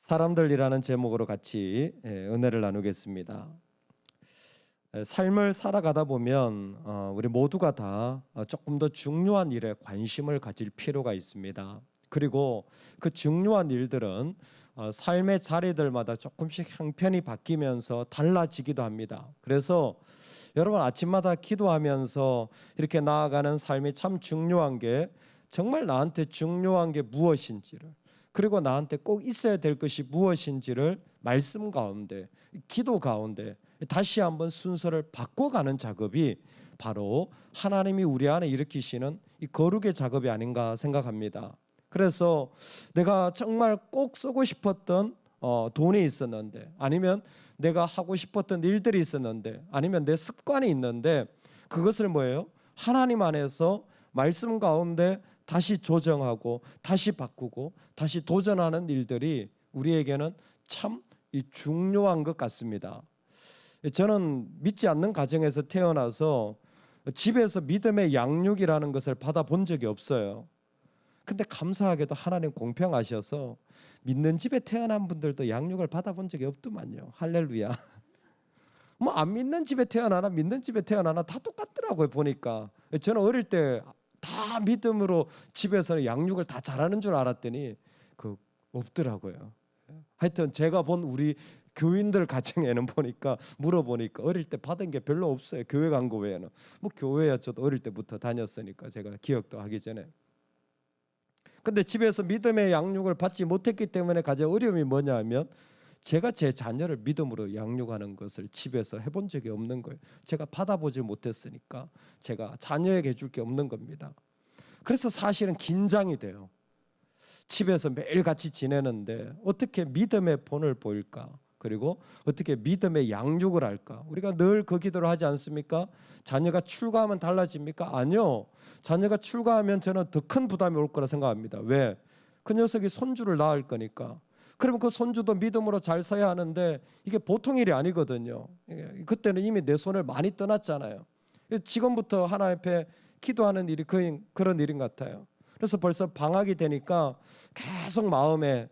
사람들이라는 제목으로 같이 은혜를 나누겠습니다. 삶을 살아가다 보면 우리 모두가 다 조금 더 중요한 일에 관심을 가질 필요가 있습니다. 그리고 그 중요한 일들은 삶의 자리들마다 조금씩 형편이 바뀌면서 달라지기도 합니다. 그래서 여러분 아침마다 기도하면서 이렇게 나아가는 삶이 참 중요한 게, 정말 나한테 중요한 게 무엇인지를, 그리고 나한테 꼭 있어야 될 것이 무엇인지를 말씀 가운데, 기도 가운데 다시 한번 순서를 바꿔가는 작업이 바로 하나님이 우리 안에 일으키시는 이 거룩의 작업이 아닌가 생각합니다. 그래서 내가 정말 꼭 쓰고 싶었던 돈이 있었는데, 아니면 내가 하고 싶었던 일들이 있었는데, 아니면 내 습관이 있는데, 그것을 뭐예요? 하나님 안에서 말씀 가운데 다시 조정하고 다시 바꾸고 다시 도전하는 일들이 우리에게는 참 중요한 것 같습니다. 저는 믿지 않는 가정에서 태어나서 집에서 믿음의 양육이라는 것을 받아본 적이 없어요. 근데 감사하게도 하나님 공평하셔서 믿는 집에 태어난 분들도 양육을 받아본 적이 없더만요. 할렐루야. 뭐 안 믿는 집에 태어나나 믿는 집에 태어나나 다 똑같더라고요, 보니까. 저는 어릴 때 다 믿음으로 집에서는 양육을 다 잘하는 줄 알았더니 없더라고요. 하여튼 제가 본 우리 교인들 가정에는 보니까, 물어보니까 어릴 때 받은 게 별로 없어요. 교회 간 거 외에는. 뭐 교회야 저도 어릴 때부터 다녔으니까 제가 기억도 하기 전에. 근데 집에서 믿음의 양육을 받지 못했기 때문에 가장 어려움이 뭐냐 하면, 제가 제 자녀를 믿음으로 양육하는 것을 집에서 해본 적이 없는 거예요. 제가 받아보지 못했으니까 제가 자녀에게 해줄 게 없는 겁니다. 그래서 사실은 긴장이 돼요. 집에서 매일 같이 지내는데 어떻게 믿음의 본을 보일까? 그리고 어떻게 믿음의 양육을 할까? 우리가 늘 그 기도를 하지 않습니까? 자녀가 출가하면 달라집니까? 아니요. 자녀가 출가하면 저는 더 큰 부담이 올 거라 생각합니다. 왜? 그 녀석이 손주를 낳을 거니까. 그러면 그 손주도 믿음으로 잘 서야 하는데 이게 보통 일이 아니거든요. 그때는 이미 내 손을 많이 떠났잖아요. 지금부터 하나님 앞에 기도하는 일이 그런 일인 것 같아요. 그래서 벌써 방학이 되니까 계속 마음에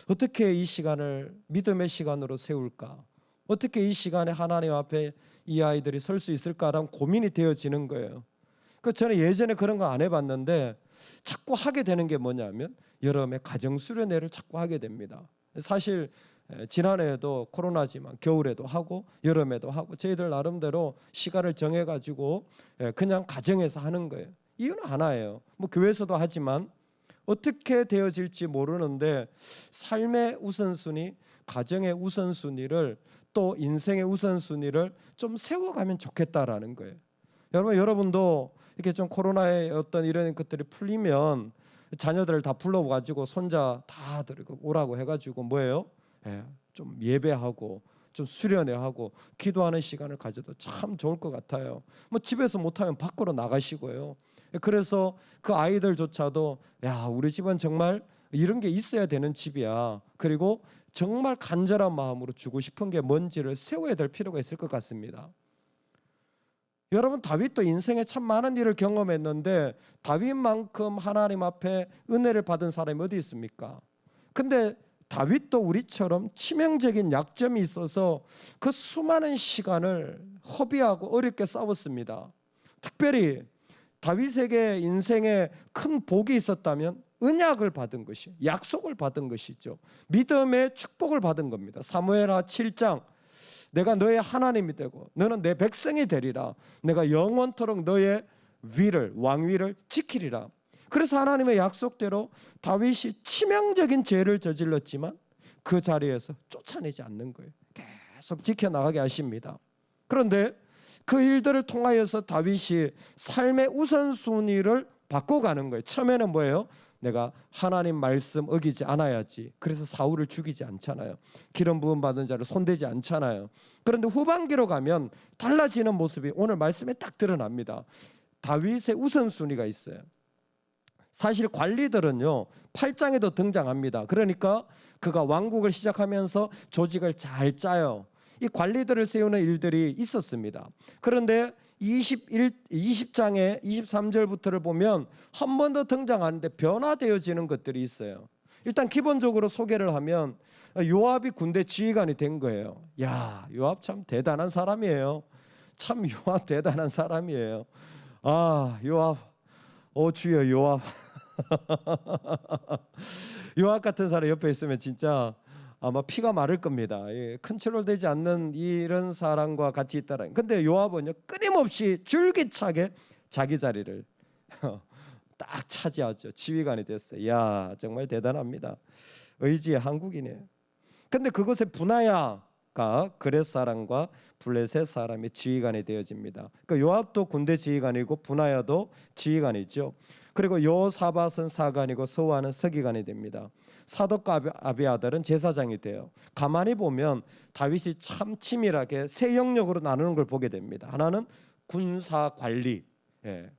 어떻게 이 시간을 믿음의 시간으로 세울까? 어떻게 이 시간에 하나님 앞에 이 아이들이 설 수 있을까라는 고민이 되어지는 거예요. 저는 예전에 그런 거 안 해봤는데 자꾸 하게 되는 게 뭐냐면, 여름에 가정수련회를 자꾸 하게 됩니다. 사실 지난해에도 코로나지만 겨울에도 하고 여름에도 하고 저희들 나름대로 시간을 정해가지고 그냥 가정에서 하는 거예요. 이유는 하나예요. 뭐 교회에서도 하지만 어떻게 되어질지 모르는데 삶의 우선순위, 가정의 우선순위를, 또 인생의 우선순위를 좀 세워가면 좋겠다라는 거예요. 여러분도 이렇게 좀 코로나의 어떤 이런 것들이 풀리면 자녀들을 다 불러가지고 손자 다 데리고 오라고 해가지고 뭐예요? 좀 예배하고 좀 수련회하고 기도하는 시간을 가져도 참 좋을 것 같아요. 뭐 집에서 못하면 밖으로 나가시고요. 그래서 그 아이들조차도, 야, 우리 집은 정말 이런 게 있어야 되는 집이야. 그리고 정말 간절한 마음으로 주고 싶은 게 뭔지를 세워야 될 필요가 있을 것 같습니다. 여러분, 다윗도 인생에 참 많은 일을 경험했는데 다윗만큼 하나님 앞에 은혜를 받은 사람이 어디 있습니까? 근데 다윗도 우리처럼 치명적인 약점이 있어서 그 수많은 시간을 허비하고 어렵게 싸웠습니다. 특별히 다윗에게 인생에 큰 복이 있었다면 언약을 받은 것이, 약속을 받은 것이죠. 믿음의 축복을 받은 겁니다. 사무엘하 7장, 내가 너의 하나님이 되고 너는 내 백성이 되리라. 내가 영원토록 너의 위를, 왕위를 지키리라. 그래서 하나님의 약속대로 다윗이 치명적인 죄를 저질렀지만 그 자리에서 쫓아내지 않는 거예요. 계속 지켜나가게 하십니다. 그런데 그 일들을 통하여서 다윗이 삶의 우선순위를 바꿔가는 거예요. 처음에는 뭐예요? 내가 하나님 말씀 어기지 않아야지. 그래서 사울을 죽이지 않잖아요. 기름 부음 받은 자를 손대지 않잖아요. 그런데 후반기로 가면 달라지는 모습이 오늘 말씀에 딱 드러납니다. 다윗의 우선순위가 있어요. 사실 관리들은요 8장에도 등장합니다. 그러니까 그가 왕국을 시작하면서 조직을 잘 짜요. 이 관리들을 세우는 일들이 있었습니다. 그런데 20장의 23절부터를 보면 한 번 더 등장하는데 변화되어지는 것들이 있어요. 일단 기본적으로 소개를 하면 요압이 군대 지휘관이 된 거예요. 야, 요압 참 대단한 사람이에요. 참 요압 대단한 사람이에요. 아, 요압, 오 주여 요압. 요압 같은 사람 옆에 있으면 진짜 아마 피가 마를 겁니다. 컨트롤되지 않는 이런 사람과 같이 있다라. 근데 요압은요 끊임없이 줄기차게 자기 자리를 딱 차지하죠. 지휘관이 됐어요. 야, 정말 대단합니다. 의지의 한국이네요. 근데 그것에 분하야가 그렛 사람과 블레셋 사람이 지휘관이 되어집니다. 그러니까 요압도 군대 지휘관이고 분하야도 지휘관이죠. 그리고 요사밧은 사관이고 서우아는 서기관이 됩니다. 사독과 아비아달은 제사장이 돼요. 가만히 보면 다윗이 참 치밀하게 세 영역으로 나누는 걸 보게 됩니다. 하나는 군사 관리,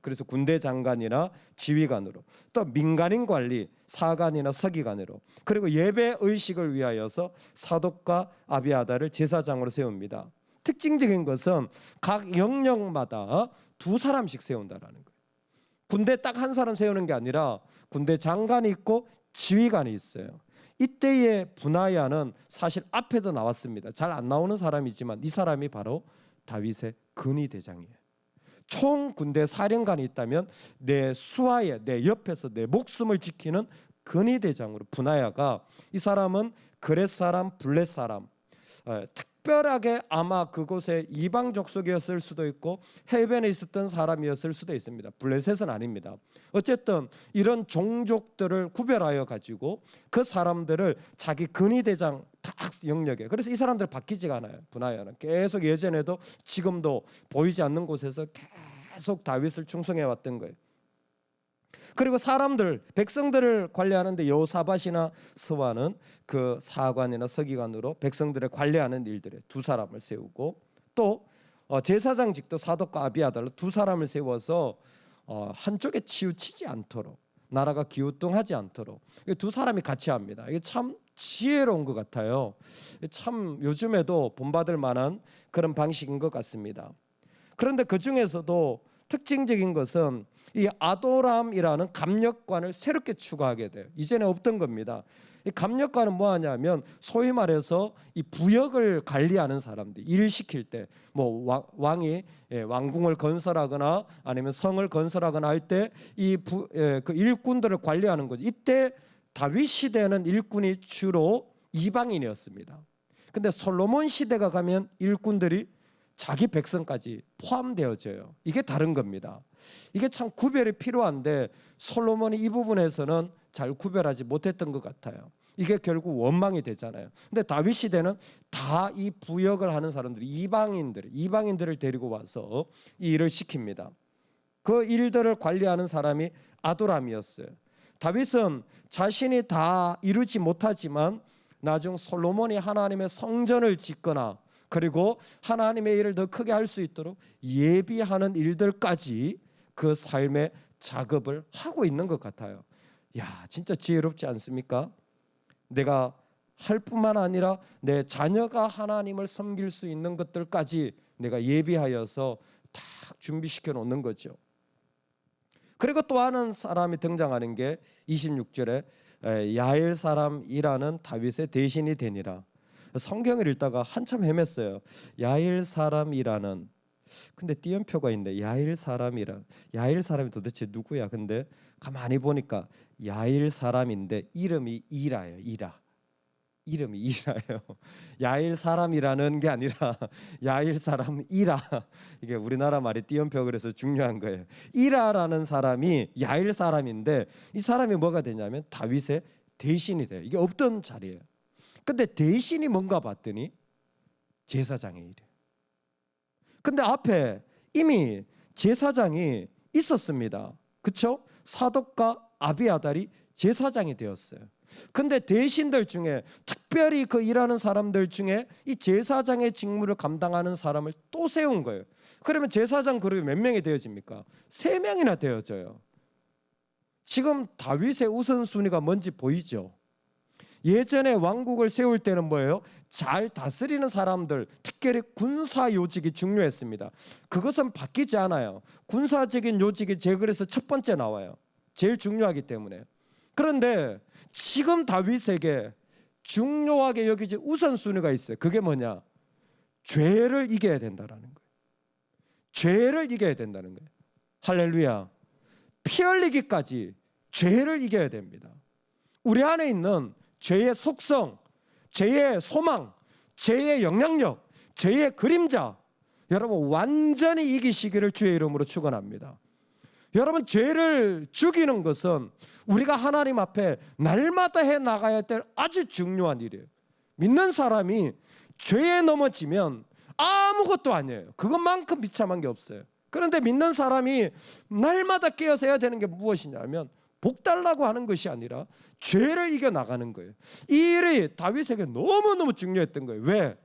그래서 군대 장관이나 지휘관으로, 또 민간인 관리, 사관이나 서기관으로, 그리고 예배 의식을 위하여서 사독과 아비아달을 제사장으로 세웁니다. 특징적인 것은 각 영역마다 두 사람씩 세운다라는 거예요. 군대 딱 한 사람 세우는 게 아니라 군대 장관이 있고 지휘관이 있어요. 이때의 분하야는 사실 앞에도 나왔습니다. 잘 안 나오는 사람이지만 이 사람이 바로 다윗의 근위대장이에요. 총 군대 사령관이 있다면 내 수하에, 내 옆에서 내 목숨을 지키는 근위대장으로 분하야가, 이 사람은 그렛 사람, 블렛 사람, 특별하게 아마 그곳에 이방 족속이었을 수도 있고 해변에 있었던 사람이었을 수도 있습니다. 블레셋은 아닙니다. 어쨌든 이런 종족들을 구별하여 가지고 그 사람들을 자기 근위대장 딱 영역에, 그래서 이 사람들 바뀌지가 않아요. 분하야는 계속 예전에도 지금도 보이지 않는 곳에서 계속 다윗을 충성해 왔던 거예요. 그리고 사람들, 백성들을 관리하는데 요사밧이나 스와는 그 사관이나 서기관으로 백성들을 관리하는 일들에 두 사람을 세우고, 또 제사장직도 사독과 아비아달로 두 사람을 세워서 한쪽에 치우치지 않도록, 나라가 기우뚱하지 않도록 두 사람이 같이 합니다. 이게 참 지혜로운 것 같아요. 참 요즘에도 본받을 만한 그런 방식인 것 같습니다. 그런데 그 중에서도 특징적인 것은 이 아도람이라는 감력관을 새롭게 추가하게 돼요. 이전에 없던 겁니다. 이 감력관은 뭐하냐면 소위 말해서 이 부역을 관리하는 사람들, 일 시킬 때 뭐 왕이 왕궁을 건설하거나 아니면 성을 건설하거나 할 때 이 그 일꾼들을 관리하는 거죠. 이때 다윗 시대는 일꾼이 주로 이방인이었습니다. 근데 솔로몬 시대가 가면 일꾼들이 자기 백성까지 포함되어져요. 이게 다른 겁니다. 이게 참 구별이 필요한데 솔로몬이 이 부분에서는 잘 구별하지 못했던 것 같아요. 이게 결국 원망이 되잖아요. 근데 다윗 시대는 다 이 부역을 하는 사람들이 이방인들을 데리고 와서 이 일을 시킵니다. 그 일들을 관리하는 사람이 아도람이었어요. 다윗은 자신이 다 이루지 못하지만 나중 솔로몬이 하나님의 성전을 짓거나 그리고 하나님의 일을 더 크게 할 수 있도록 예비하는 일들까지 그 삶의 작업을 하고 있는 것 같아요. 야, 진짜 지혜롭지 않습니까? 내가 할 뿐만 아니라 내 자녀가 하나님을 섬길 수 있는 것들까지 내가 예비하여서 다 준비시켜 놓는 거죠. 그리고 또 하는 사람이 등장하는 게 26절에 야엘 사람이라는 다윗의 대신이 되니라. 성경을 읽다가 한참 헤맸어요. 야일 사람이라는, 근데 띄엄표가 있는데 야일 사람이 도대체 누구야? 근데 가만히 보니까 야일 사람인데 이름이 이라예요. 이름이 이라예요. 야일 사람이라는 게 아니라 야일 사람 이라. 이게 우리나라 말이 띄엄표, 그래서 중요한 거예요. 이라라는 사람이 야일 사람인데 이 사람이 뭐가 되냐면 다윗의 대신이 돼요. 이게 없던 자리예요. 근데 대신이 뭔가 봤더니 제사장의 일이에요. 근데 앞에 이미 제사장이 있었습니다. 그렇죠? 사독과 아비아달이 제사장이 되었어요. 근데 대신들 중에 특별히 그 일하는 사람들 중에 이 제사장의 직무를 감당하는 사람을 또 세운 거예요. 그러면 제사장 그룹이 몇 명이 되어집니까? 3명이나 되어져요. 지금 다윗의 우선순위가 뭔지 보이죠? 예전에 왕국을 세울 때는 뭐예요? 잘 다스리는 사람들, 특별히 군사 요직이 중요했습니다. 그것은 바뀌지 않아요. 군사적인 요직이 제글에서 첫 번째 나와요. 제일 중요하기 때문에. 그런데 지금 다윗에게 중요하게 여기지 우선순위가 있어요. 그게 뭐냐? 죄를 이겨야 된다라는 거예요. 죄를 이겨야 된다는 거예요. 할렐루야. 피 흘리기까지 죄를 이겨야 됩니다. 우리 안에 있는 죄의 속성, 죄의 소망, 죄의 영향력, 죄의 그림자, 여러분 완전히 이기시기를 주의 이름으로 축원합니다. 여러분, 죄를 죽이는 것은 우리가 하나님 앞에 날마다 해 나가야 될 아주 중요한 일이에요. 믿는 사람이 죄에 넘어지면 아무것도 아니에요. 그것만큼 비참한 게 없어요. 그런데 믿는 사람이 날마다 깨어서 해야 되는 게 무엇이냐면 복 달라고 하는 것이 아니라 죄를 이겨나가는 거예요. 이 일이 다윗에게 너무너무 중요했던 거예요. 왜?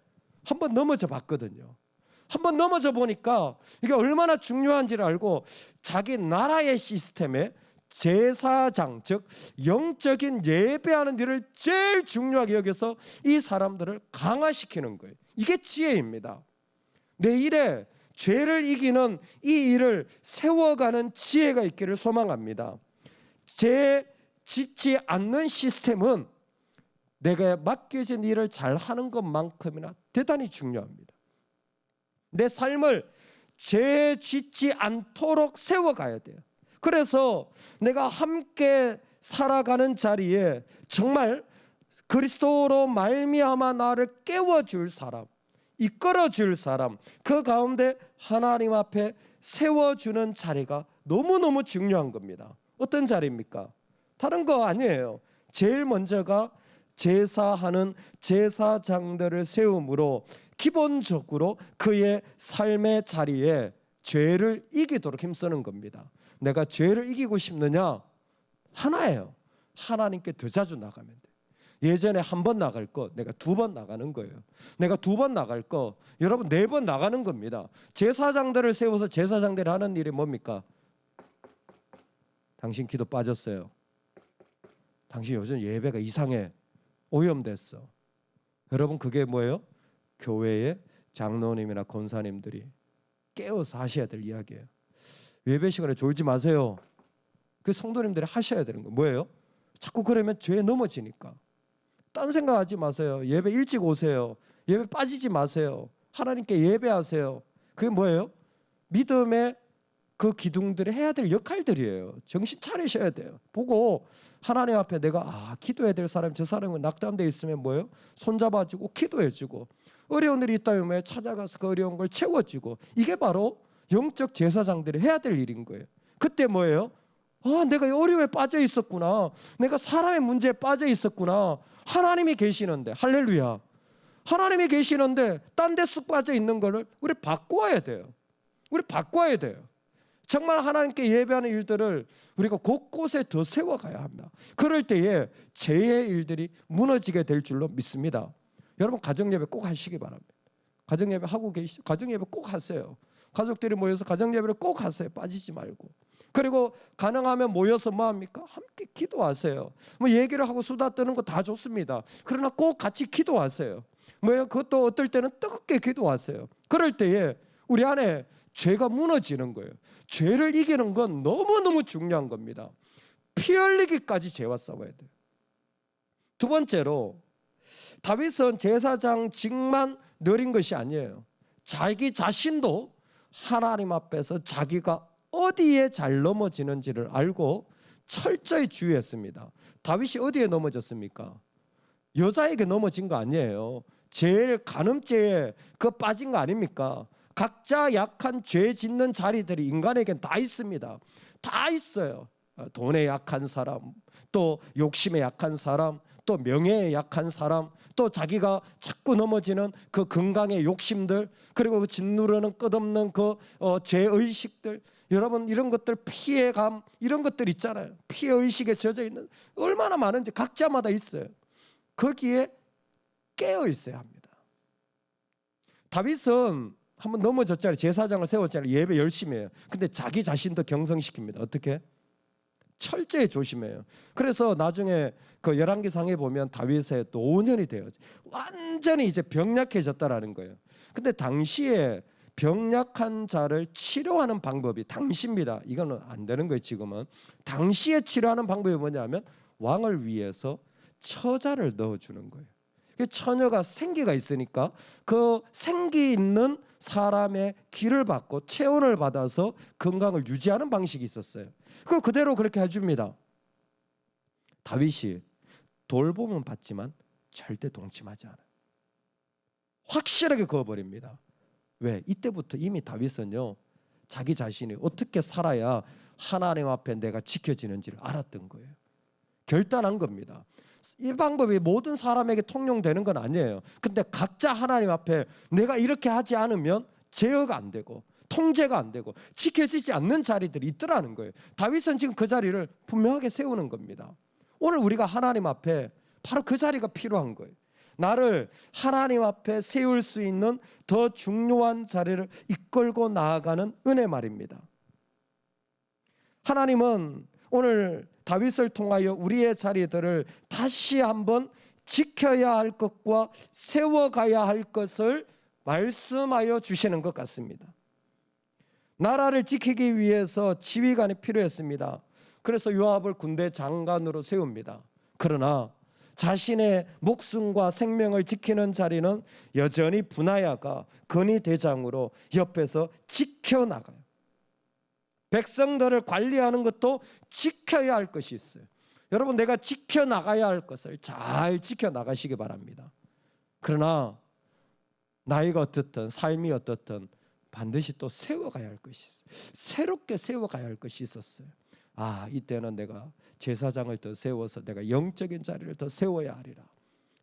한번 넘어져 봤거든요. 한번 넘어져 보니까 이게 얼마나 중요한지를 알고 자기 나라의 시스템에 제사장, 즉 영적인 예배하는 일을 제일 중요하게 여겨서 이 사람들을 강화시키는 거예요. 이게 지혜입니다. 내 일에 죄를 이기는 이 일을 세워가는 지혜가 있기를 소망합니다. 죄 짓지 않는 시스템은 내가 맡겨진 일을 잘하는 것만큼이나 대단히 중요합니다. 내 삶을 죄 짓지 않도록 세워가야 돼요. 그래서 내가 함께 살아가는 자리에 정말 그리스도로 말미암아 나를 깨워줄 사람, 이끌어줄 사람, 그 가운데 하나님 앞에 세워주는 자리가 너무너무 중요한 겁니다. 어떤 자리입니까? 다른 거 아니에요. 제일 먼저가 제사하는 제사장들을 세움으로 기본적으로 그의 삶의 자리에 죄를 이기도록 힘쓰는 겁니다. 내가 죄를 이기고 싶느냐? 하나예요. 하나님께 더 자주 나가면 돼. 예전에 한 번 나갈 거 내가 2번 나가는 거예요. 내가 2번 나갈 거 여러분 4번 나가는 겁니다. 제사장들을 세워서 제사장들이 하는 일이 뭡니까? 당신 기도 빠졌어요. 당신 요즘 예배가 이상해. 오염됐어. 여러분, 그게 뭐예요? 교회의 장로님이나 권사님들이 깨어서 하셔야 될 이야기예요. 예배 시간에 졸지 마세요. 그 성도님들이 하셔야 되는 거예요. 뭐예요? 자꾸 그러면 죄에 넘어지니까. 딴 생각하지 마세요. 예배 일찍 오세요. 예배 빠지지 마세요. 하나님께 예배하세요. 그게 뭐예요? 믿음의 그 기둥들이 해야 될 역할들이에요. 정신 차리셔야 돼요. 보고 하나님 앞에 내가 기도해야 될 사람, 저 사람은 낙담돼 있으면 뭐예요? 손잡아주고 기도해주고, 어려운 일이 있다면 왜 찾아가서 그 어려운 걸 채워주고, 이게 바로 영적 제사장들이 해야 될 일인 거예요. 그때 뭐예요? 내가 어려움에 빠져 있었구나. 내가 사람의 문제에 빠져 있었구나. 하나님이 계시는데, 할렐루야. 하나님이 계시는데 딴 데 쑥 빠져 있는 거를 우리 바꿔야 돼요. 우리 바꿔야 돼요. 정말 하나님께 예배하는 일들을 우리가 곳곳에 더 세워가야 합니다. 그럴 때에 죄의 일들이 무너지게 될 줄로 믿습니다. 여러분, 가정예배 꼭 하시기 바랍니다. 가정예배 하고 계시죠? 가정예배 꼭 하세요. 가족들이 모여서 가정예배를 꼭 하세요. 빠지지 말고. 그리고 가능하면 모여서 뭐 합니까? 함께 기도하세요. 뭐 얘기를 하고 수다 떠는 거 다 좋습니다. 그러나 꼭 같이 기도하세요. 뭐예요? 그것도 어떨 때는 뜨겁게 기도하세요. 그럴 때에 우리 안에 죄가 무너지는 거예요. 죄를 이기는 건 너무너무 중요한 겁니다. 피 흘리기까지 죄와 싸워야 돼요. 두 번째로, 다윗은 제사장직만 누린 것이 아니에요. 자기 자신도 하나님 앞에서 자기가 어디에 잘 넘어지는지를 알고 철저히 주의했습니다. 다윗이 어디에 넘어졌습니까? 여자에게 넘어진 거 아니에요. 제일 간음죄에 빠진 거 아닙니까? 각자 약한 죄 짓는 자리들이 인간에겐 다 있습니다. 다 있어요. 돈에 약한 사람, 또 욕심에 약한 사람, 또 명예에 약한 사람, 또 자기가 자꾸 넘어지는 그 건강의 욕심들, 그리고 그 짓누르는 끝없는 그 죄의식들. 여러분, 이런 것들, 피해감, 이런 것들 있잖아요. 피해의식에 젖어 있는 얼마나 많은지 각자마다 있어요. 거기에 깨어 있어야 합니다. 다윗은 한번 넘어졌잖아요. 제사장을 세웠잖아요. 예배 열심히 해요. 근데 자기 자신도 경성시킵니다. 어떻게? 철저히 조심해요. 그래서 나중에 그 열왕기상에 보면 다윗의 또 5년이 돼요. 완전히 이제 병약해졌다라는 거예요. 근데 당시에 병약한 자를 치료하는 방법이 당시입니다. 이거는 안 되는 거예요. 지금은 당시에 치료하는 방법이 뭐냐면 왕을 위해서 처자를 넣어주는 거예요. 처녀가 생기가 있으니까 그 생기 있는 사람의 기를 받고 체온을 받아서 건강을 유지하는 방식이 있었어요. 그거 그대로 그렇게 해줍니다. 다윗이 돌봄은 받지만 절대 동침하지 않아요. 확실하게 그어버립니다. 왜? 이때부터 이미 다윗은요, 자기 자신이 어떻게 살아야 하나님 앞에 내가 지켜지는지를 알았던 거예요. 결단한 겁니다. 이 방법이 모든 사람에게 통용되는 건 아니에요. 근데 각자 하나님 앞에 내가 이렇게 하지 않으면 제어가 안 되고 통제가 안 되고 지켜지지 않는 자리들이 있더라는 거예요. 다윗은 지금 그 자리를 분명하게 세우는 겁니다. 오늘 우리가 하나님 앞에 바로 그 자리가 필요한 거예요. 나를 하나님 앞에 세울 수 있는 더 중요한 자리를 이끌고 나아가는 은혜 말입니다. 하나님은 오늘 다윗을 통하여 우리의 자리들을 다시 한번 지켜야 할 것과 세워가야 할 것을 말씀하여 주시는 것 같습니다. 나라를 지키기 위해서 지휘관이 필요했습니다. 그래서 요압을 군대 장관으로 세웁니다. 그러나 자신의 목숨과 생명을 지키는 자리는 여전히 분하야가 건의 대장으로 옆에서 지켜나가요. 백성들을 관리하는 것도 지켜야 할 것이 있어요. 여러분, 내가 지켜나가야 할 것을 잘 지켜나가시기 바랍니다. 그러나 나이가 어떻든 삶이 어떻든 반드시 또 세워가야 할 것이 있어요. 새롭게 세워가야 할 것이 있었어요. 이때는 내가 제사장을 더 세워서 내가 영적인 자리를 더 세워야 하리라.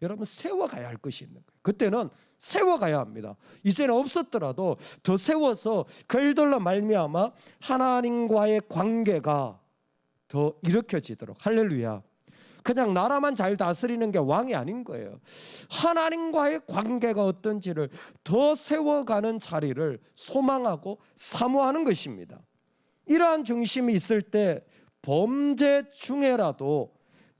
여러분, 세워가야 할 것이 있는 거예요. 그때는 세워가야 합니다. 이제는 없었더라도 더 세워서 그 일들로 말미암아 하나님과의 관계가 더 일으켜지도록. 할렐루야. 그냥 나라만 잘 다스리는 게 왕이 아닌 거예요. 하나님과의 관계가 어떤지를 더 세워가는 자리를 소망하고 사모하는 것입니다. 이러한 중심이 있을 때 범죄 중에라도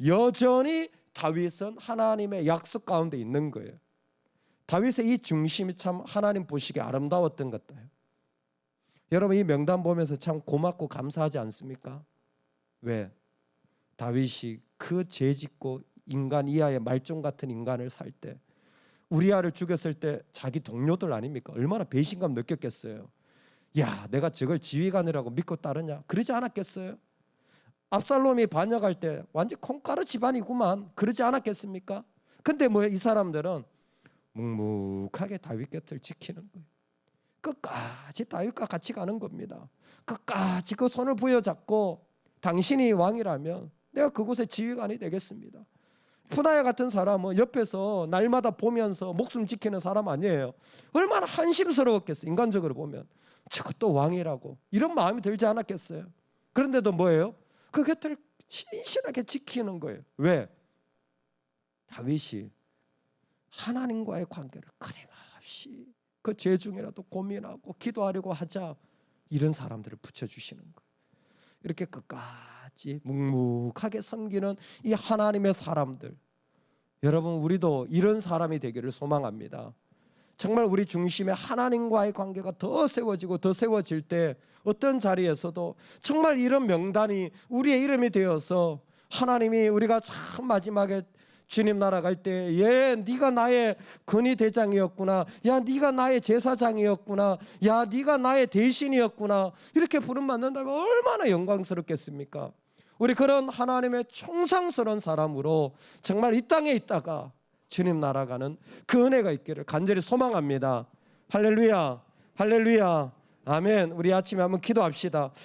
여전히 다윗은 하나님의 약속 가운데 있는 거예요. 다윗의 이 중심이 참 하나님 보시기에 아름다웠던 것 같아요. 여러분, 이 명단 보면서 참 고맙고 감사하지 않습니까? 왜? 다윗이 그 죄짓고 인간 이하의 말종 같은 인간을 살 때, 우리아를 죽였을 때 자기 동료들 아닙니까? 얼마나 배신감 느꼈겠어요. 야, 내가 저걸 지휘관이라고 믿고 따르냐? 그러지 않았겠어요? 압살롬이 반역할 때 완전 콩가루 집안이구만, 그러지 않았겠습니까? 근데 이 사람들은 묵묵하게 다윗 곁을 지키는 거예요. 끝까지 다윗과 같이 가는 겁니다. 끝까지 그 손을 부여잡고 당신이 왕이라면 내가 그곳의 지휘관이 되겠습니다. 푸나야 같은 사람은 옆에서 날마다 보면서 목숨 지키는 사람 아니에요. 얼마나 한심스러웠겠어요. 인간적으로 보면 저것도 왕이라고 이런 마음이 들지 않았겠어요? 그런데도 뭐예요? 그 곁을 신실하게 지키는 거예요. 왜? 다윗이 하나님과의 관계를 끊임없이 그 죄 중이라도 고민하고 기도하려고 하자 이런 사람들을 붙여주시는 거예요. 이렇게 끝까지 묵묵하게 섬기는 이 하나님의 사람들, 여러분, 우리도 이런 사람이 되기를 소망합니다. 정말 우리 중심에 하나님과의 관계가 더 세워지고 더 세워질 때 어떤 자리에서도 정말 이런 명단이 우리의 이름이 되어서 하나님이 우리가 참 마지막에 주님 나라 갈 때, 네가 나의 건의 대장이었구나, 야 네가 나의 제사장이었구나, 야 네가 나의 대신이었구나, 이렇게 부름받는다면 얼마나 영광스럽겠습니까? 우리 그런 하나님의 총상스러운 사람으로 정말 이 땅에 있다가 주님 나라 가는 그 은혜가 있기를 간절히 소망합니다. 할렐루야, 할렐루야, 아멘. 우리 아침에 한번 기도합시다.